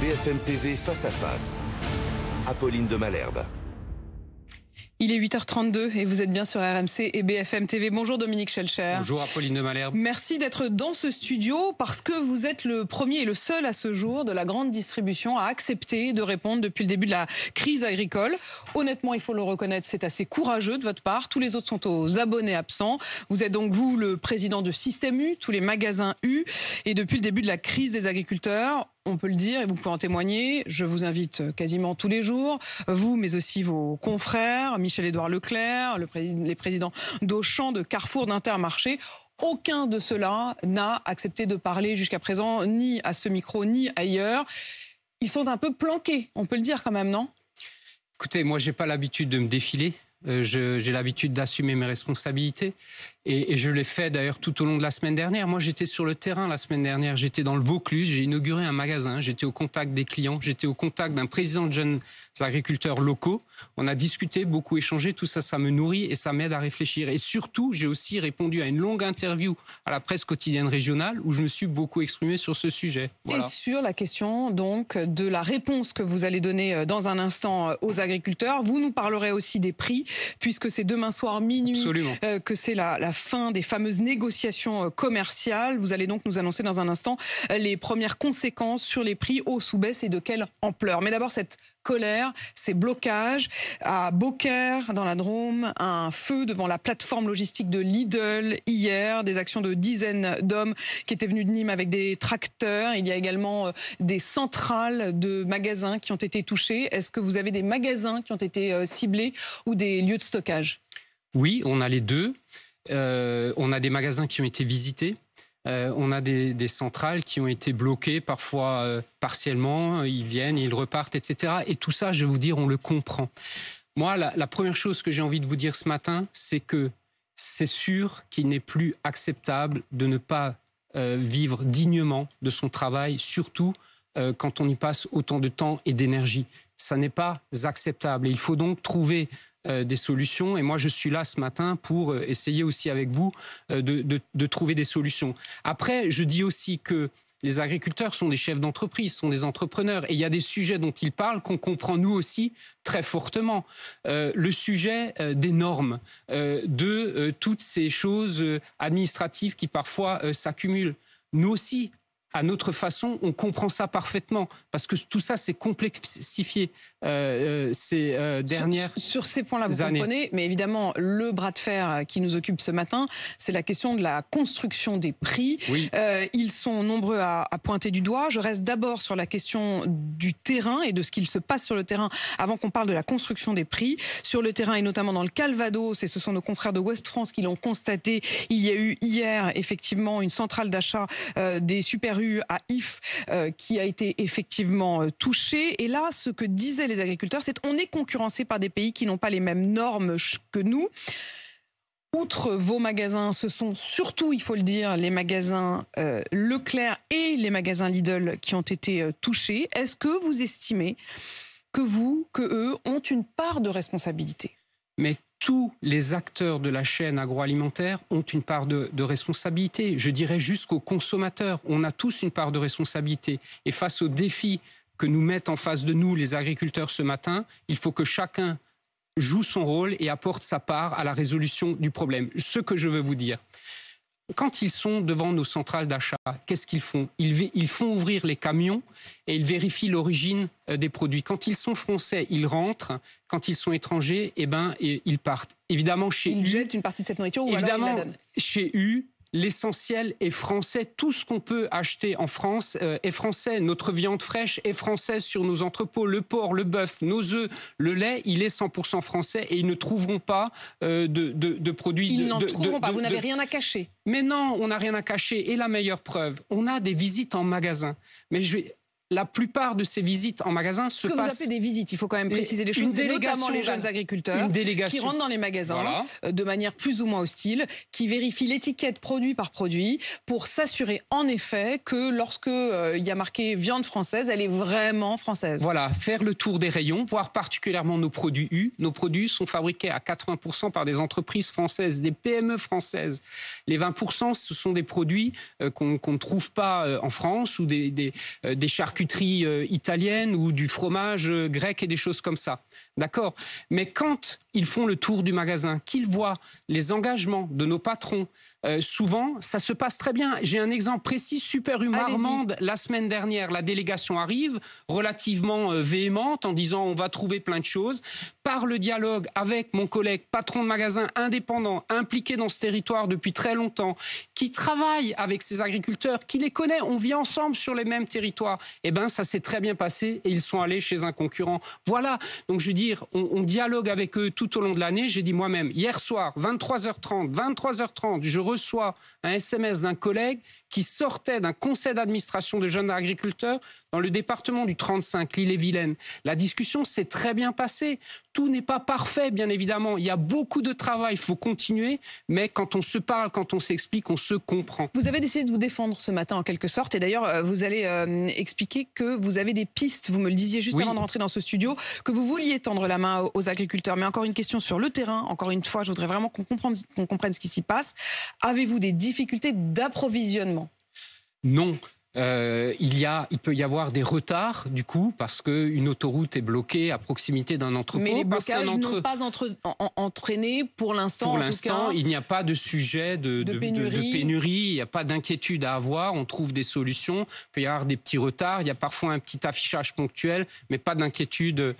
BFM TV Face à Face. Apolline de Malherbe. Il est 8h32 et vous êtes bien sur RMC et BFM TV. Bonjour Dominique Schelcher. Bonjour Apolline de Malherbe. Merci d'être dans ce studio parce que vous êtes le premier et le seul à ce jour de la grande distribution à accepter de répondre depuis le début de la crise agricole. Honnêtement, il faut le reconnaître, c'est assez courageux de votre part. Tous les autres sont aux abonnés absents. Vous êtes donc vous le président de Système U, tous les magasins U. Et depuis le début de la crise des agriculteurs, on peut le dire et vous pouvez en témoigner, je vous invite quasiment tous les jours, vous mais aussi vos confrères, Michel-Édouard Leclerc, les présidents d'Auchan, de Carrefour, d'Intermarché. Aucun de ceux-là n'a accepté de parler jusqu'à présent, ni à ce micro, ni ailleurs. Ils sont un peu planqués, on peut le dire quand même, non ? Écoutez, moi j'ai pas l'habitude de me défiler. J'ai l'habitude d'assumer mes responsabilités et je l'ai fait d'ailleurs tout au long de la semaine dernière. Moi j'étais sur le terrain la semaine dernière, j'étais dans le Vaucluse, j'ai inauguré un magasin, j'étais au contact des clients, j'étais au contact d'un président de jeunes agriculteurs locaux. On a discuté, beaucoup échangé, tout ça, ça me nourrit et ça m'aide à réfléchir. Et surtout, j'ai aussi répondu à une longue interview à la presse quotidienne régionale où je me suis beaucoup exprimé sur ce sujet. Voilà. Et sur la question donc de la réponse que vous allez donner dans un instant aux agriculteurs, vous nous parlerez aussi des prix, puisque c'est demain soir minuit que c'est la fin des fameuses négociations commerciales. Vous allez donc nous annoncer dans un instant les premières conséquences sur les prix, hausse ou baisse et de quelle ampleur. Mais d'abord cette colère, ces blocages à Beaucaire, dans la Drôme, un feu devant la plateforme logistique de Lidl hier, des actions de dizaines d'hommes qui étaient venus de Nîmes avec des tracteurs. Il y a également des centrales de magasins qui ont été touchées. Est-ce que vous avez des magasins qui ont été ciblés ou des lieux de stockage ? Oui, on a les deux. On a des magasins qui ont été visités. On a des centrales qui ont été bloquées, parfois partiellement, ils viennent, ils repartent, etc. Et tout ça, je vais vous dire, on le comprend. Moi, la première chose que j'ai envie de vous dire ce matin, c'est que c'est sûr qu'il n'est plus acceptable de ne pas vivre dignement de son travail, surtout quand on y passe autant de temps et d'énergie. Ça n'est pas acceptable. Et il faut donc trouver des solutions. Et moi, je suis là ce matin pour essayer aussi avec vous de trouver des solutions. Après, je dis aussi que les agriculteurs sont des chefs d'entreprise, sont des entrepreneurs. Et il y a des sujets dont ils parlent qu'on comprend nous aussi très fortement. Le sujet des normes, de toutes ces choses administratives qui parfois s'accumulent. Nous aussi, à notre façon, on comprend ça parfaitement, parce que tout ça s'est complexifié ces dernières années. Sur ces points-là, vous comprenez, mais évidemment, le bras de fer qui nous occupe ce matin, c'est la question de la construction des prix. Oui. Ils sont nombreux à pointer du doigt. Je reste d'abord sur la question du terrain et de ce qu'il se passe sur le terrain avant qu'on parle de la construction des prix. Sur le terrain et notamment dans le Calvados, et ce sont nos confrères de Ouest France qui l'ont constaté, il y a eu hier effectivement une centrale d'achat des Super U à If qui a été effectivement touchée. Et là, ce que disaient les agriculteurs, c'est qu'on est concurrencé par des pays qui n'ont pas les mêmes normes que nous. Outre vos magasins, ce sont surtout, il faut le dire, les magasins Leclerc et les magasins Lidl qui ont été touchés. Est-ce que vous estimez que eux ont une part de responsabilité ? Mais tous les acteurs de la chaîne agroalimentaire ont une part de responsabilité. Je dirais jusqu'aux consommateurs. On a tous une part de responsabilité. Et face aux défis que nous mettent en face de nous les agriculteurs ce matin, il faut que chacun joue son rôle et apporte sa part à la résolution du problème. Ce que je veux vous dire, quand ils sont devant nos centrales d'achat, qu'est-ce qu'ils font ? Ils font ouvrir les camions et ils vérifient l'origine des produits. Quand ils sont français, ils rentrent. Quand ils sont étrangers, ils partent. Évidemment, ils jettent une partie de cette nourriture ou alors ils la donnent. Chez U, l'essentiel est français. Tout ce qu'on peut acheter en France est français. Notre viande fraîche est française sur nos entrepôts. Le porc, le bœuf, nos œufs, le lait, il est 100% français et ils ne trouveront pas de produits... Ils n'en trouveront pas, vous n'avez rien à cacher. Mais non, on n'a rien à cacher. Et la meilleure preuve, on a des visites en magasin. Mais la plupart de ces visites en magasin se passent... Ce que vous appelez des visites, il faut quand même préciser les choses. C'est notamment les jeunes agriculteurs qui rentrent dans les magasins de manière plus ou moins hostile, qui vérifient l'étiquette produit par produit pour s'assurer en effet que lorsque il y a marqué viande française, elle est vraiment française. Voilà, faire le tour des rayons, voir particulièrement nos produits U. Nos produits sont fabriqués à 80% par des entreprises françaises, des PME françaises. Les 20%, ce sont des produits qu'on ne trouve pas en France ou des charcuteries charcuterie italienne ou du fromage grec et des choses comme ça. D'accord ? Mais quand ils font le tour du magasin, qu'ils voient les engagements de nos patrons, souvent, ça se passe très bien. J'ai un exemple précis, Super U Marmande, la semaine dernière, la délégation arrive, relativement véhémente, en disant on va trouver plein de choses. Par le dialogue avec mon collègue patron de magasin indépendant, impliqué dans ce territoire depuis très longtemps, qui travaille avec ces agriculteurs, qui les connaît, on vit ensemble sur les mêmes territoires, eh ben ça s'est très bien passé et ils sont allés chez un concurrent. Voilà, donc je veux dire, on dialogue avec eux tout au long de l'année. J'ai dit moi-même, hier soir, 23h30, je reçois un SMS d'un collègue qui sortait d'un conseil d'administration de jeunes agriculteurs dans le département du 35, l'Ille-et-Vilaine. La discussion s'est très bien passée. Tout n'est pas parfait, bien évidemment. Il y a beaucoup de travail, il faut continuer. Mais quand on se parle, quand on s'explique, on se comprend. Vous avez décidé de vous défendre ce matin, en quelque sorte. Et d'ailleurs, vous allez expliquer que vous avez des pistes. Vous me le disiez juste avant de rentrer dans ce studio, que vous vouliez tendre la main aux agriculteurs. Mais encore une question sur le terrain. Encore une fois, je voudrais vraiment qu'on comprenne ce qui s'y passe. Avez-vous des difficultés d'approvisionnement ? Non. Il peut y avoir des retards, du coup, parce qu'une autoroute est bloquée à proximité d'un entrepôt. Mais les blocages n'ont pas entraîné pour l'instant. Pour l'instant, il n'y a pas de sujet de pénurie, il n'y a pas d'inquiétude à avoir, on trouve des solutions. Il peut y avoir des petits retards, il y a parfois un petit affichage ponctuel, mais pas d'inquiétude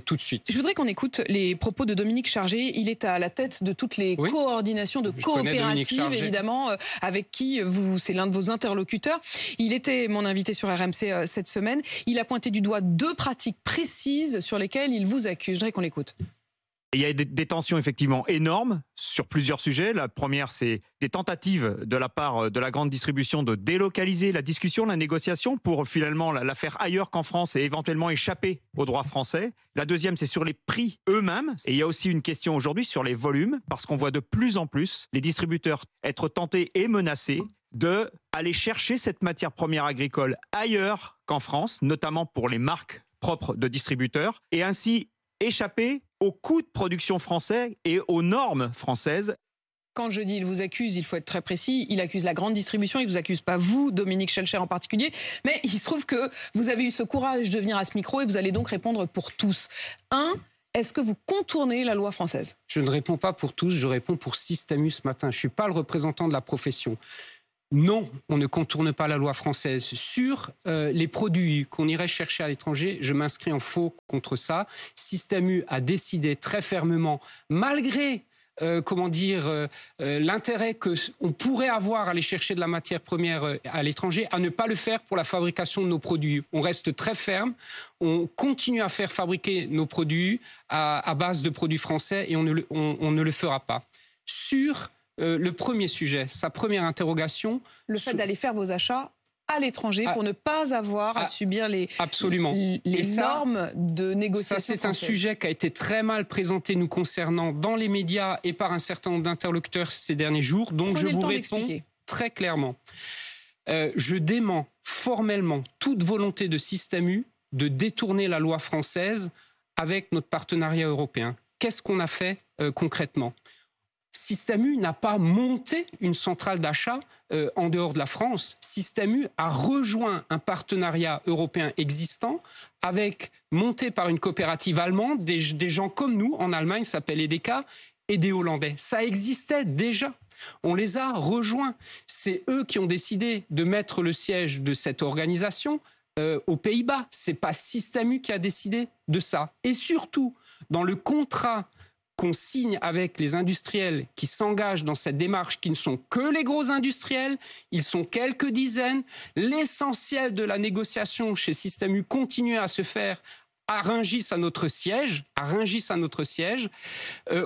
tout de suite. Je voudrais qu'on écoute les propos de Dominique Chargé. Il est à la tête de toutes les coordinations de coopératives, évidemment, avec qui c'est l'un de vos interlocuteurs. Il était mon invité sur RMC cette semaine. Il a pointé du doigt 2 pratiques précises sur lesquelles il vous accuse. Je voudrais qu'on l'écoute. Il y a des tensions effectivement énormes sur plusieurs sujets. La première, c'est des tentatives de la part de la grande distribution de délocaliser la discussion, la négociation pour finalement la faire ailleurs qu'en France et éventuellement échapper au droit français. La deuxième, c'est sur les prix eux-mêmes. Et il y a aussi une question aujourd'hui sur les volumes, parce qu'on voit de plus en plus les distributeurs être tentés et menacés d'aller chercher cette matière première agricole ailleurs qu'en France, notamment pour les marques propres de distributeurs, et ainsi échapper aux coûts de production français et aux normes françaises. Quand je dis il vous accuse, il faut être très précis, il accuse la grande distribution, il ne vous accuse pas vous, Dominique Schelcher en particulier, mais il se trouve que vous avez eu ce courage de venir à ce micro et vous allez donc répondre pour tous. Est-ce que vous contournez la loi française ? Je ne réponds pas pour tous, je réponds pour Système U ce matin. Je ne suis pas le représentant de la profession. Non, on ne contourne pas la loi française. Sur les produits qu'on irait chercher à l'étranger, je m'inscris en faux contre ça. Système U a décidé très fermement, malgré l'intérêt qu'on pourrait avoir à aller chercher de la matière première à l'étranger, à ne pas le faire pour la fabrication de nos produits. On reste très ferme, on continue à faire fabriquer nos produits à base de produits français et on ne le fera pas. Sur le premier sujet, sa première interrogation... Le fait d'aller faire vos achats à l'étranger pour ne pas avoir à subir les normes de négociation. Ça, c'est un sujet qui a été très mal présenté nous concernant dans les médias et par un certain nombre d'interlocuteurs ces derniers jours. Donc je vous réponds très clairement. Je dément formellement toute volonté de Système U de détourner la loi française avec notre partenariat européen. Qu'est-ce qu'on a fait concrètement ? Système U n'a pas monté une centrale d'achat en dehors de la France. Système U a rejoint un partenariat européen existant monté par une coopérative allemande, des gens comme nous en Allemagne, ça s'appelle Edeka, et des Hollandais. Ça existait déjà. On les a rejoints. C'est eux qui ont décidé de mettre le siège de cette organisation aux Pays-Bas. C'est pas Système U qui a décidé de ça. Et surtout, dans le contrat qu'on signe avec les industriels qui s'engagent dans cette démarche, qui ne sont que les gros industriels, ils sont quelques dizaines. L'essentiel de la négociation chez Système U continue à se faire à Rungis, à notre siège.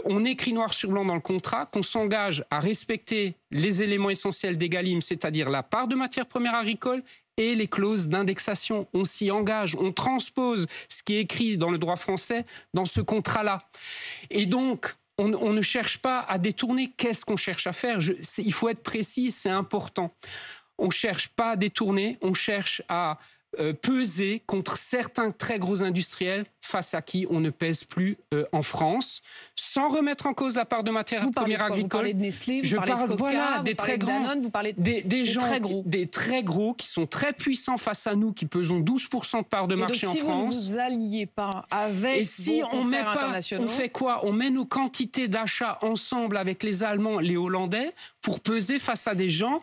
On écrit noir sur blanc dans le contrat qu'on s'engage à respecter les éléments essentiels d'Egalim, c'est-à-dire la part de matières premières agricoles et les clauses d'indexation. On s'y engage, on transpose ce qui est écrit dans le droit français dans ce contrat-là. Et donc, on ne cherche pas à détourner. Qu'est-ce qu'on cherche à faire ? Il faut être précis, c'est important. On ne cherche pas à détourner, on cherche à peser contre certains très gros industriels face à qui on ne pèse plus en France, sans remettre en cause la part de matières premières agricoles. Vous parlez de Nestlé, je parlez parle de Coca, voilà, vous des parlez très de grands, Danone, vous parlez des gens, très gros. des très gros qui sont très puissants face à nous, qui pesons 12% de part de marché en France. Si vous ne vous alliez pas avec et si on met pas, on fait quoi? On met nos quantités d'achat ensemble avec les Allemands, les Hollandais, pour peser face à des gens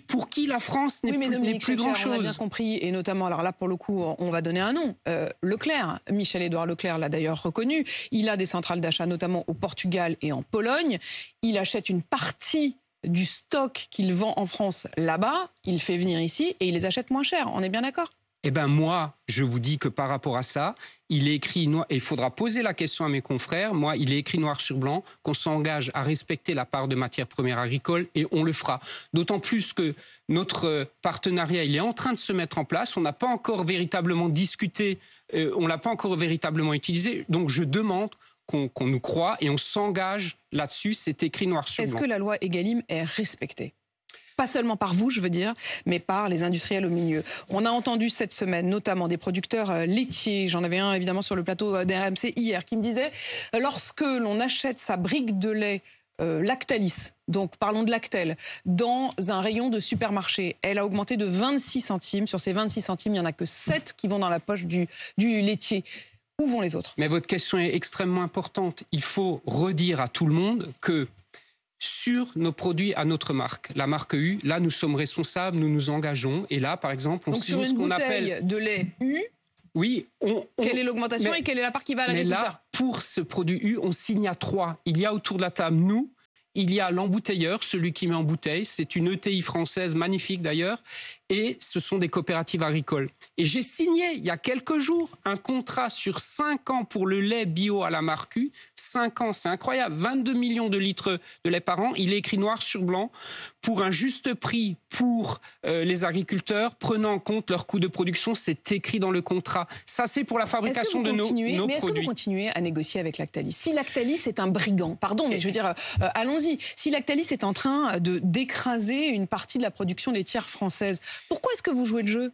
pour qui la France n'est plus grand-chose. On a bien compris, et notamment, alors là pour le coup, on va donner un nom, Leclerc, Michel-Édouard Leclerc l'a d'ailleurs reconnu, il a des centrales d'achat notamment au Portugal et en Pologne, il achète une partie du stock qu'il vend en France là-bas, il fait venir ici et il les achète moins cher, on est bien d'accord? Eh bien moi, je vous dis que par rapport à ça, il est écrit noir, et il faudra poser la question à mes confrères, moi, il est écrit noir sur blanc qu'on s'engage à respecter la part de matières premières agricoles et on le fera. D'autant plus que notre partenariat, il est en train de se mettre en place, on n'a pas encore véritablement discuté, on ne l'a pas encore véritablement utilisé, donc je demande qu'on nous croie et on s'engage là-dessus, c'est écrit noir sur blanc. Est-ce que la loi Egalim est respectée ? Pas seulement par vous, je veux dire, mais par les industriels au milieu. On a entendu cette semaine, notamment des producteurs laitiers, j'en avais un évidemment sur le plateau d'RMC hier, qui me disait, lorsque l'on achète sa brique de lait Lactalis, donc parlons de Lactel, dans un rayon de supermarché, elle a augmenté de 26 centimes. Sur ces 26 centimes, il n'y en a que 7 qui vont dans la poche du laitier. Où vont les autres ? Mais votre question est extrêmement importante. Il faut redire à tout le monde que sur nos produits à notre marque, la marque U, là nous sommes responsables, nous nous engageons. Et là, par exemple, on signe ce qu'on appelle... sur une bouteille de lait U, oui, quelle est l'augmentation et quelle est la part qui va à l'agriculteur ? Mais là, pour ce produit U, on signe à 3. Il y a autour de la table, nous, il y a l'embouteilleur, celui qui met en bouteille. C'est une ETI française, magnifique d'ailleurs. Et ce sont des coopératives agricoles. Et j'ai signé, il y a quelques jours, un contrat sur 5 ans pour le lait bio à la marque U. 5 ans, c'est incroyable. 22 millions de litres de lait par an. Il est écrit noir sur blanc pour un juste prix pour les agriculteurs, prenant en compte leur coût de production. C'est écrit dans le contrat. Ça, c'est pour la fabrication de nos produits. Est-ce que vous continuez à négocier avec Lactalis ? Si Lactalis est un brigand, pardon, mais je veux dire, allons-y. Si Lactalis est en train d'écraser une partie de la production laitière française, pourquoi est-ce que vous jouez le jeu ?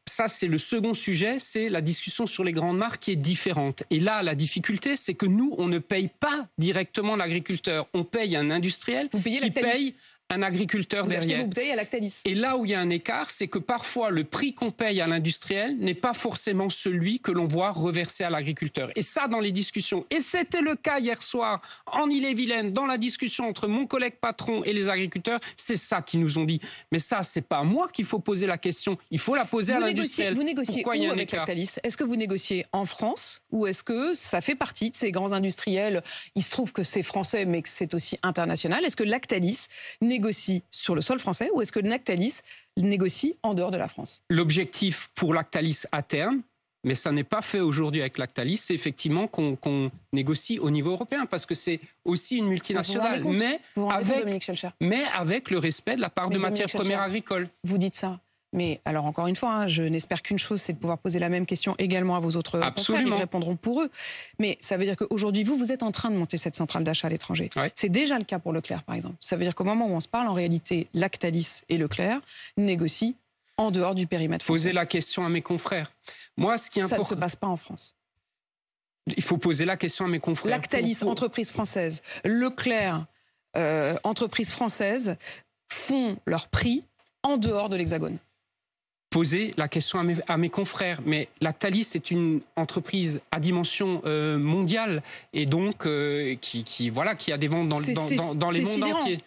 Ça, c'est le second sujet, c'est la discussion sur les grandes marques qui est différente. Et là, la difficulté, c'est que nous, on ne paye pas directement l'agriculteur. On paye un industriel qui paye un agriculteur derrière. Vous achetez vos bouteilles à Lactalis. Et là où il y a un écart, c'est que parfois le prix qu'on paye à l'industriel n'est pas forcément celui que l'on voit reverser à l'agriculteur. Et ça, dans les discussions, et c'était le cas hier soir en Île-et-Vilaine, dans la discussion entre mon collègue patron et les agriculteurs, c'est ça qu'ils nous ont dit. Mais ça, c'est pas à moi qu'il faut poser la question. Il faut la poser à l'industriel. Vous négociez Pourquoi où avec Lactalis ? Est-ce que vous négociez en France ou est-ce que ça fait partie de ces grands industriels ? Il se trouve que c'est français, mais que c'est aussi international. Est-ce que Lactalis négocie sur le sol français ou est-ce que Lactalis négocie en dehors de la France ? L'objectif pour Lactalis à terme, mais ça n'est pas fait aujourd'hui avec Lactalis, c'est effectivement qu'on négocie au niveau européen parce que c'est aussi une multinationale, mais avec le respect de la part de matières premières agricoles. Vous dites ça. Mais alors encore une fois, je n'espère qu'une chose, c'est de pouvoir poser la même question également à vos autres confrères. Ils répondront pour eux. Mais ça veut dire qu'aujourd'hui, vous êtes en train de monter cette centrale d'achat à l'étranger. Ouais. C'est déjà le cas pour Leclerc, par exemple. Ça veut dire qu'au moment où on se parle, en réalité, Lactalis et Leclerc négocient en dehors du périmètre français. Posez la question à mes confrères. Moi, ce qui est important... Ça ne se passe pas en France. Il faut poser la question à mes confrères. Lactalis, entreprise française, Leclerc, entreprise française, font leur prix en dehors de l'Hexagone. Poser la question à mes confrères. Mais Lactalis est une entreprise à dimension mondiale et donc qui a des ventes dans les mondes entiers.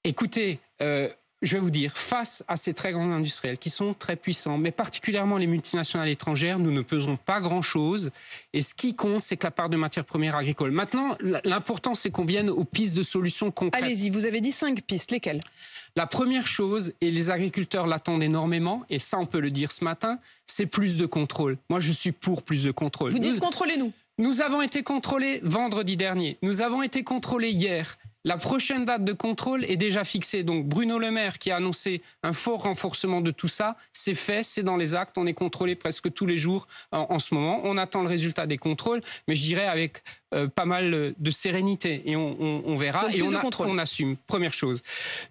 Écoutez, je vais vous dire, face à ces très grands industriels qui sont très puissants, mais particulièrement les multinationales étrangères, nous ne pesons pas grand-chose. Et ce qui compte, c'est que la part de matières premières agricoles. Maintenant, l'important, c'est qu'on vienne aux pistes de solutions concrètes. Allez-y, vous avez dit 5 pistes. Lesquelles ? La première chose, et les agriculteurs l'attendent énormément, et ça on peut le dire ce matin, c'est plus de contrôle. Moi je suis pour plus de contrôle. Vous dites contrôlez-nous. Nous avons été contrôlés vendredi dernier, nous avons été contrôlés hier. La prochaine date de contrôle est déjà fixée. Donc Bruno Le Maire qui a annoncé un fort renforcement de tout ça, c'est fait, c'est dans les actes. On est contrôlé presque tous les jours en ce moment. On attend le résultat des contrôles, mais je dirais avec pas mal de sérénité. Et on verra. Donc, et on assume. Première chose.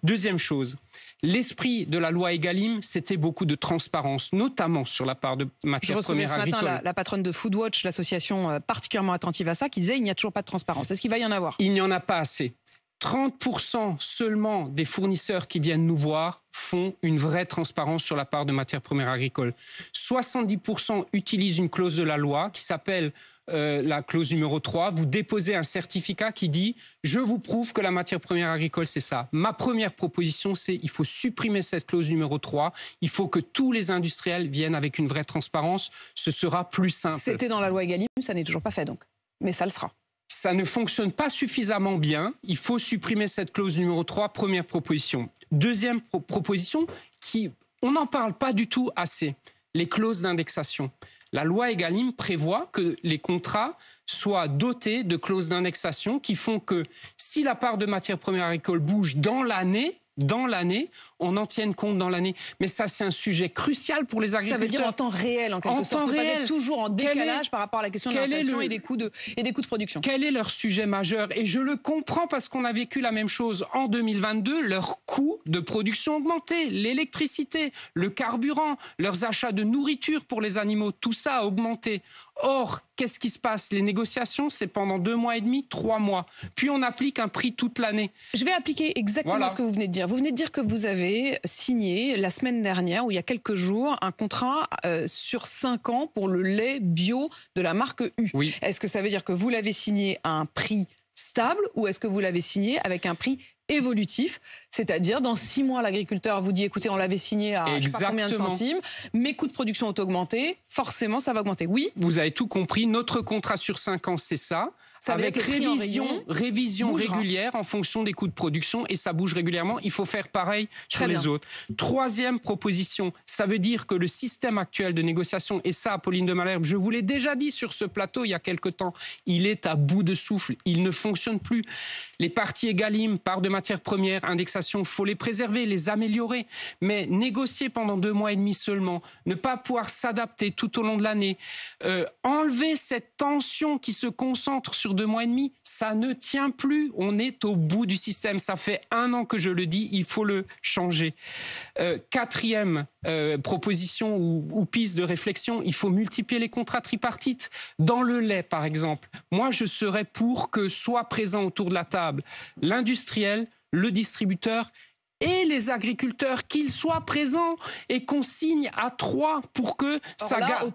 Deuxième chose, L'esprit de la loi Egalim, c'était beaucoup de transparence, notamment sur la part de matières premières agricoles. Je recevais ce matin la patronne de Foodwatch, l'association particulièrement attentive à ça, qui disait il n'y a toujours pas de transparence. Est-ce qu'il va y en avoir? Il n'y en a pas assez. 30% seulement des fournisseurs qui viennent nous voir font une vraie transparence sur la part de matières premières agricoles. 70% utilisent une clause de la loi qui s'appelle la clause numéro 3. Vous déposez un certificat qui dit « Je vous prouve que la matière première agricole, c'est ça ». Ma première proposition, c'est il faut supprimer cette clause numéro 3. Il faut que tous les industriels viennent avec une vraie transparence. Ce sera plus simple. C'était dans la loi Egalim, ça n'est toujours pas fait donc. Mais ça le sera. Ça ne fonctionne pas suffisamment bien. Il faut supprimer cette clause numéro 3, première proposition. Deuxième proposition, on n'en parle pas du tout assez, les clauses d'indexation. La loi Egalim prévoit que les contrats soient dotés de clauses d'indexation qui font que si la part de matières premières agricoles bouge dans l'année, on en tienne compte dans l'année. Mais ça, c'est un sujet crucial pour les agriculteurs. Ça veut dire en temps réel, en quelque sorte. En temps réel. Pas être toujours en décalage par rapport à la question de l'inflation et des coûts de production. Quel est leur sujet majeur? Et je le comprends parce qu'on a vécu la même chose en 2022. Leurs coûts de production ont augmenté. L'électricité, le carburant, leurs achats de nourriture pour les animaux, tout ça a augmenté. Or, qu'est-ce qui se passe? Les négociations, c'est pendant 2 mois et demi, 3 mois. Puis on applique un prix toute l'année. Je vais appliquer exactement ce que vous venez de dire. Vous venez de dire que vous avez signé la semaine dernière, ou il y a quelques jours, un contrat sur 5 ans pour le lait bio de la marque U. Oui. Est-ce que ça veut dire que vous l'avez signé à un prix stable ou est-ce que vous l'avez signé avec un prix évolutif, c'est-à-dire dans 6 mois l'agriculteur vous dit écoutez on l'avait signé à je sais pas combien de centimes, mes coûts de production ont augmenté, forcément ça va augmenter. Oui. Vous avez tout compris, notre contrat sur 5 ans c'est ça avec révision régulière en fonction des coûts de production et ça bouge régulièrement, il faut faire pareil sur les autres. Troisième proposition, ça veut dire que le système actuel de négociation, et ça Apolline de Malherbe, je vous l'ai déjà dit sur ce plateau il y a quelque temps, il est à bout de souffle, il ne fonctionne plus. Les parties Egalim, part de matières premières, indexation, il faut les préserver, les améliorer, mais négocier pendant 2 mois et demi seulement, ne pas pouvoir s'adapter tout au long de l'année, enlever cette tension qui se concentre sur 2 mois et demi, ça ne tient plus. On est au bout du système. Ça fait 1 an que je le dis, il faut le changer. Quatrième proposition ou piste de réflexion, il faut multiplier les contrats tripartites. Dans le lait, par exemple, moi je serais pour que soient présents autour de la table l'industriel, le distributeur et les agriculteurs, qu'ils soient présents et qu'on signe à 3 pour que ça garde.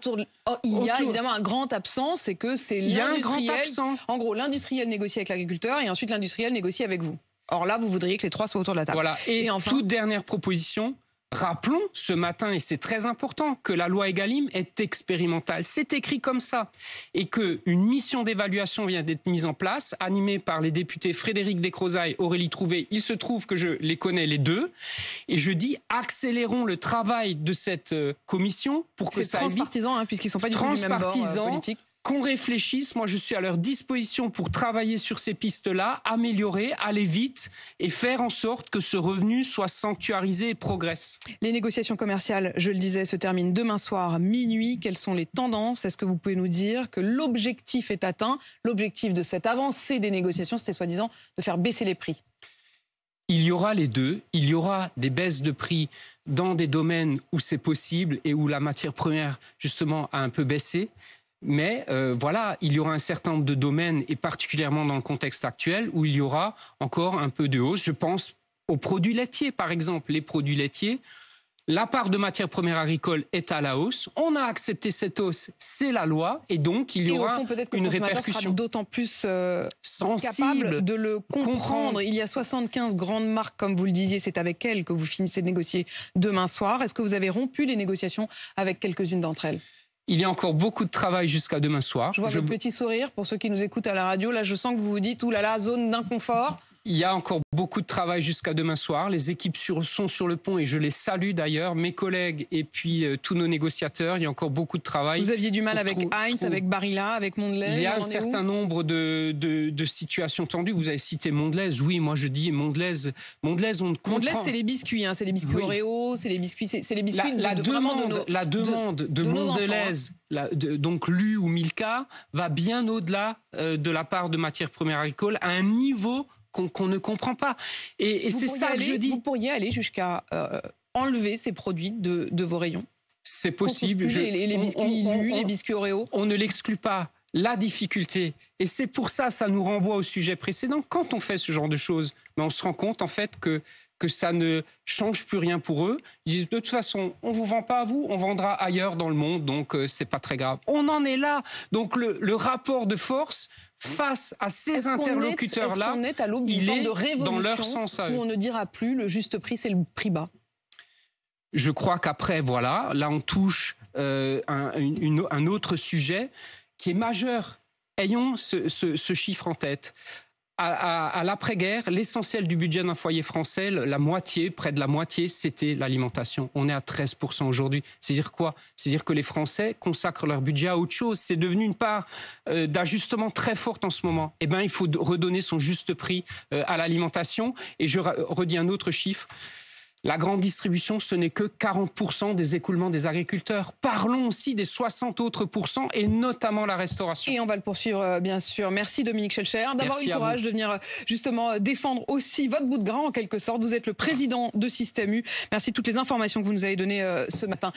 Il y a évidemment un grand absent, c'est que c'est l'industriel. En gros, l'industriel négocie avec l'agriculteur et ensuite l'industriel négocie avec vous. Or là, vous voudriez que les 3 soient autour de la table. Voilà. Et enfin, toute dernière proposition. Rappelons ce matin, et c'est très important, que la loi Egalim est expérimentale. C'est écrit comme ça. Et qu'une mission d'évaluation vient d'être mise en place, animée par les députés Frédéric Descrozaille, Aurélie Trouvé. Il se trouve que je les connais les deux. Et je dis, accélérons le travail de cette commission pour que ça évite... C'est transpartisan, puisqu'ils ne sont pas du tout du même bord politique. Qu'on réfléchisse, moi je suis à leur disposition pour travailler sur ces pistes-là, améliorer, aller vite et faire en sorte que ce revenu soit sanctuarisé et progresse. Les négociations commerciales, je le disais, se terminent demain soir minuit. Quelles sont les tendances? Est-ce que vous pouvez nous dire que l'objectif est atteint? L'objectif de cette avancée des négociations, c'était soi-disant de faire baisser les prix. Il y aura les deux. Il y aura des baisses de prix dans des domaines où c'est possible et où la matière première, justement, a un peu baissé. Mais voilà, il y aura un certain nombre de domaines, et particulièrement dans le contexte actuel, où il y aura encore un peu de hausse. Je pense aux produits laitiers, par exemple. Les produits laitiers, la part de matières premières agricoles est à la hausse. On a accepté cette hausse, c'est la loi, et donc il y aura une répercussion. Sera d'autant plus capable de le comprendre. Il y a 75 grandes marques, comme vous le disiez, c'est avec elles que vous finissez de négocier demain soir. Est-ce que vous avez rompu les négociations avec quelques-unes d'entre elles? Il y a encore beaucoup de travail jusqu'à demain soir. Je vois votre petit sourire pour ceux qui nous écoutent à la radio. Là, je sens que vous vous dites, oulala, zone d'inconfort. Il y a encore beaucoup de travail jusqu'à demain soir. Les équipes sont sur le pont et je les salue d'ailleurs, mes collègues et puis tous nos négociateurs. Il y a encore beaucoup de travail. Vous aviez du mal avec Heinz, avec Barilla, avec Mondelez? Il y a un certain nombre de situations tendues. Vous avez cité Mondelez. Oui, moi je dis Mondelez, on ne comprend. Mondelez, c'est les biscuits, c'est les biscuits Oreo, c'est les biscuits, la demande de Mondelez, donc Lu ou Milka, va bien au-delà de la part de matières premières agricoles à un niveau qu'on ne comprend pas. Et c'est ça que je dis. Vous pourriez aller jusqu'à enlever ces produits de vos rayons? C'est possible. Les biscuits Lu, les biscuits Oreo. On ne l'exclut pas. La difficulté, et c'est pour ça nous renvoie au sujet précédent, quand on fait ce genre de choses, on se rend compte en fait que ça ne change plus rien pour eux. Ils disent de toute façon, on ne vous vend pas à vous, on vendra ailleurs dans le monde, donc c'est pas très grave. On en est là. Donc le rapport de force face à ces interlocuteurs-là, est-ce qu'on est à l'aube d'une forme de révolution dans leur sens à eux. Où on ne dira plus le juste prix, c'est le prix bas? Je crois qu'après, voilà, là on touche un autre sujet qui est majeur. Ayons ce chiffre en tête. À l'après-guerre, l'essentiel du budget d'un foyer français, la moitié, près de la moitié, c'était l'alimentation. On est à 13% aujourd'hui. C'est-à-dire quoi? C'est-à-dire que les Français consacrent leur budget à autre chose. C'est devenu une part d'ajustement très forte en ce moment. Eh bien, il faut redonner son juste prix à l'alimentation. Et je redis un autre chiffre. La grande distribution, ce n'est que 40% des écoulements des agriculteurs. Parlons aussi des 60 autres pourcents et notamment la restauration. Et on va le poursuivre, bien sûr. Merci Dominique Schelcher d'avoir eu le courage de venir justement défendre aussi votre bout de gras en quelque sorte. Vous êtes le président de Système U. Merci de toutes les informations que vous nous avez données ce matin.